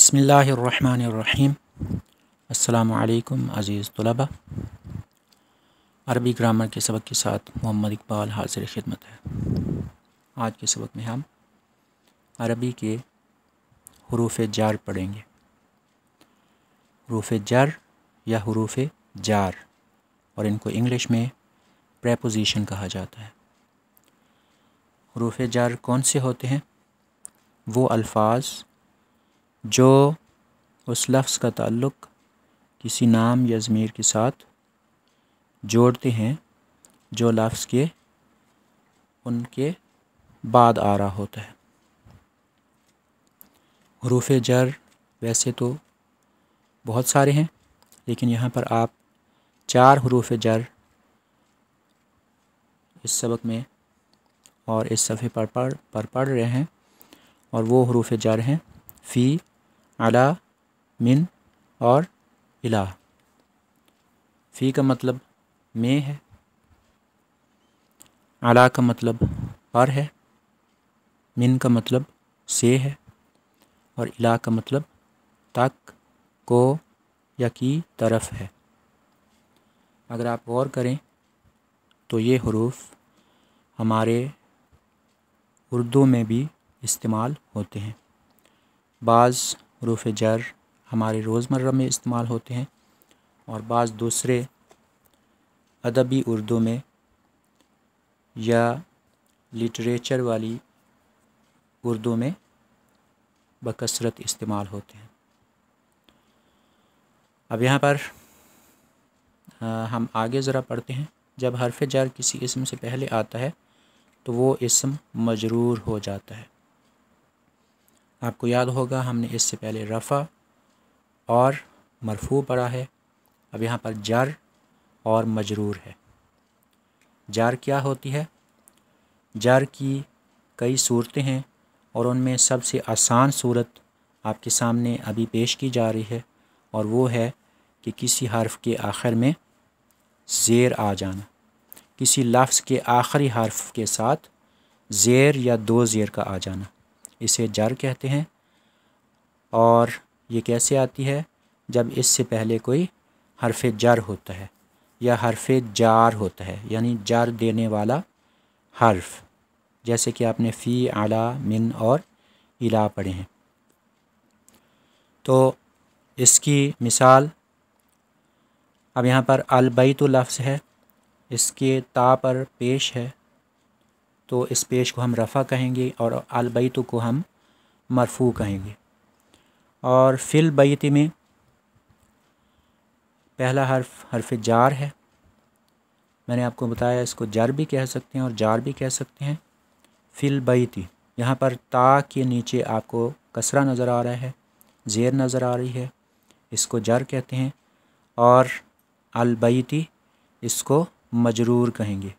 बिस्मिल्लाहिर्रहमानिर्रहीम। अस्सलामु अलैकुम अज़ीज़ तलबा। अरबी ग्रामर के सबक के साथ मोहम्मद इकबाल हाज़िर खिदमत है। आज के सबक में हम अरबी के हुरूफ़ जार पढ़ेंगे। हुरूफ़ जार या हुरूफ़ जार, और इनको इंग्लिश में प्रेपोजिशन कहा जाता है। हुरूफ़ जार कौन से होते हैं? वो अल्फाज जो उस लफ्ज़ का ताल्लुक़ किसी नाम या ज़मीर के साथ जोड़ते हैं जो लफ्ज़ के उनके बाद आ रहा होता है। हुरूफ़ जार वैसे तो बहुत सारे हैं, लेकिन यहाँ पर आप 4 हुरूफ़ जार इस सबक में और इस सफ़े पर पढ़ रहे हैं, और वो हुरूफ़ जार हैं फ़ी, अला, मिन और इला। फ़ी का मतलब में है, अला का मतलब पर है, मिन का मतलब से है, और इला का मतलब तक, को या की तरफ है। अगर आप गौर करें तो ये हुरूफ़ हमारे उर्दू में भी इस्तेमाल होते हैं। बाज़ हुरूफ़ जार हमारे रोज़मर्रा में इस्तेमाल होते हैं, और बाज़ दूसरे अदबी उर्दू में या लिटरेचर वाली उर्दू में बकसरत इस्तेमाल होते हैं। अब यहाँ पर हम आगे ज़रा पढ़ते हैं। जब हर्फ़ जार किसी इस्म से पहले आता है तो वो इस्म मजरूर हो जाता है। आपको याद होगा हमने इससे पहले रफ़ा और मरफ़ू पढ़ा है। अब यहाँ पर जार और मजरूर है। जार क्या होती है? जार की कई सूरतें हैं, और उनमें सबसे आसान सूरत आपके सामने अभी पेश की जा रही है, और वो है कि किसी हर्फ के आखिर में ज़ेर आ जाना। किसी लफ्ज़ के आखिरी हर्फ के साथ ज़ेर या 2 ज़ेर का आ जाना, इसे जार कहते हैं। और ये कैसे आती है? जब इससे पहले कोई हर्फ जार होता है या हर्फ जार होता है, यानी जार देने वाला हर्फ, जैसे कि आपने फ़ी, अला, मिन और इला पढ़े हैं। तो इसकी मिसाल, अब यहाँ पर अलबैतु लफ्ज़ है, इसके ता पर पेश है, तो इस पेश को हम रफ़ा कहेंगे और अलबैतु को हम मरफ़ू कहेंगे। और फ़िल बैती में पहला हर्फ जार है। मैंने आपको बताया इसको जार भी कह सकते हैं और जार भी कह सकते हैं। फ़िल बैती, यहाँ पर ता के नीचे आपको कसरा नज़र आ रहा है, ज़ेर नज़र आ रही है, इसको जार कहते हैं। और अलबैती इसको मजरूर कहेंगे,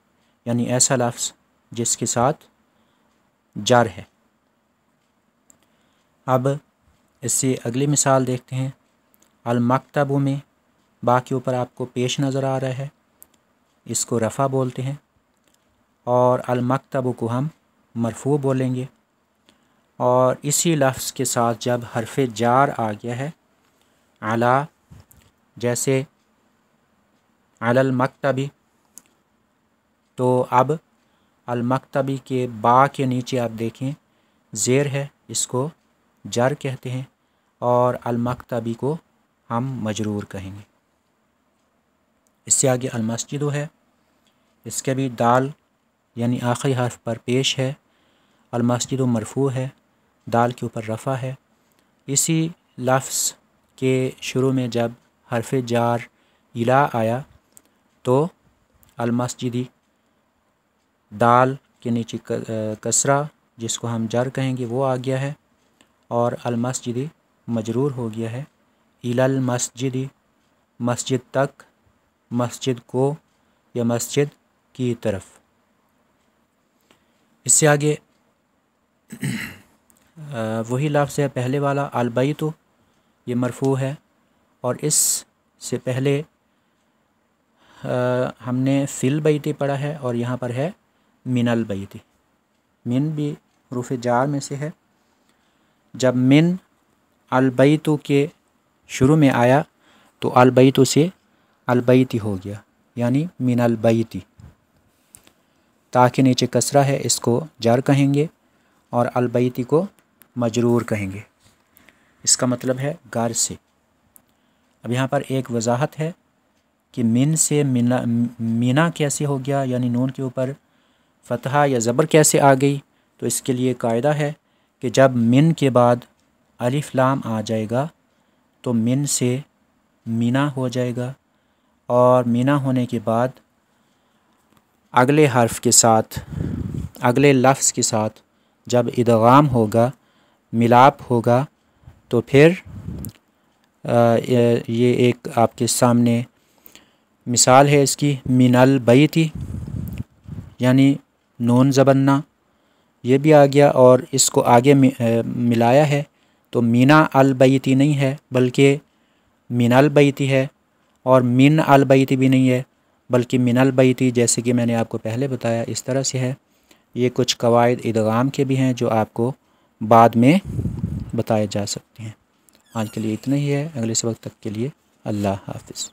यानी ऐसा लफ्ज़ जिसके साथ जार है। अब इससे अगली मिसाल देखते हैं। अल-मक्तबु में बा के ऊपर आपको पेश नज़र आ रहा है, इसको रफ़ा बोलते हैं, और अल-मक्तबु को हम मरफ़ू बोलेंगे। और इसी लफ्ज़ के साथ जब हर्फ जार आ गया है अला, जैसे अलल मक्तबी, तो अब अल-मक्तबी के बा के नीचे आप देखें ज़ेर है, इसको जार कहते हैं, और अल-मक्तबी को हम मजरूर कहेंगे। इससे आगे अल-मस्जिदु है, इसके भी दाल यानी आखिरी हर्फ पर पेश है। अल-मस्जिदु मरफ़ू है, दाल के ऊपर रफ़ा है। इसी लफ्ज़ के शुरू में जब हर्फ जार इला आया तो अल-मस्जिदी, दाल के नीचे कसरा जिसको हम जार कहेंगे वो आ गया है, और अल-मस्जिदी मजरूर हो गया है। इलल मस्जिदी, मस्जिद तक, मस्जिद को या मस्जिद की तरफ। इससे आगे वही लफ्ज़ है पहले वाला अलबैतु, ये मरफ़ू है, और इस से पहले हमने फ़िल बैती पढ़ा है, और यहाँ पर है मिनल बैती। मिन भी हुरूफ़ जार में से है। जब मिन अलबैतु के शुरू में आया तो अलबैतु से अलबैती हो गया, यानी मिनल बैती। ताकि नीचे कसरा है, इसको जर कहेंगे और अलबैती को मजरूर कहेंगे। इसका मतलब है घर से। अब यहाँ पर एक वजाहत है कि मिन से मीना कैसे हो गया, यानी नून के ऊपर फ़तहा या ज़बर कैसे आ गई। तो इसके लिए कायदा है कि जब मिन के बाद अलिफ लाम आ जाएगा तो मिन से मीना हो जाएगा, और मीना होने के बाद अगले हर्फ के साथ, अगले लफ्ज़ के साथ जब इदगाम होगा, मिलाप होगा, तो फिर ये एक आपके सामने मिसाल है इसकी, मिनल बैती, यानी नून ज़बन्ना ये भी आ गया और इसको आगे मिलाया है तो मीना अल बैती नहीं है बल्कि मिनल बैती है, और मिन अल बैती भी नहीं है बल्कि मिनल बैती, जैसे कि मैंने आपको पहले बताया इस तरह से है। ये कुछ कवायद इदगाम के भी हैं जो आपको बाद में बताए जा सकते हैं। आज के लिए इतना ही है, अगले सबक तक के लिए अल्लाह हाफ़िज़।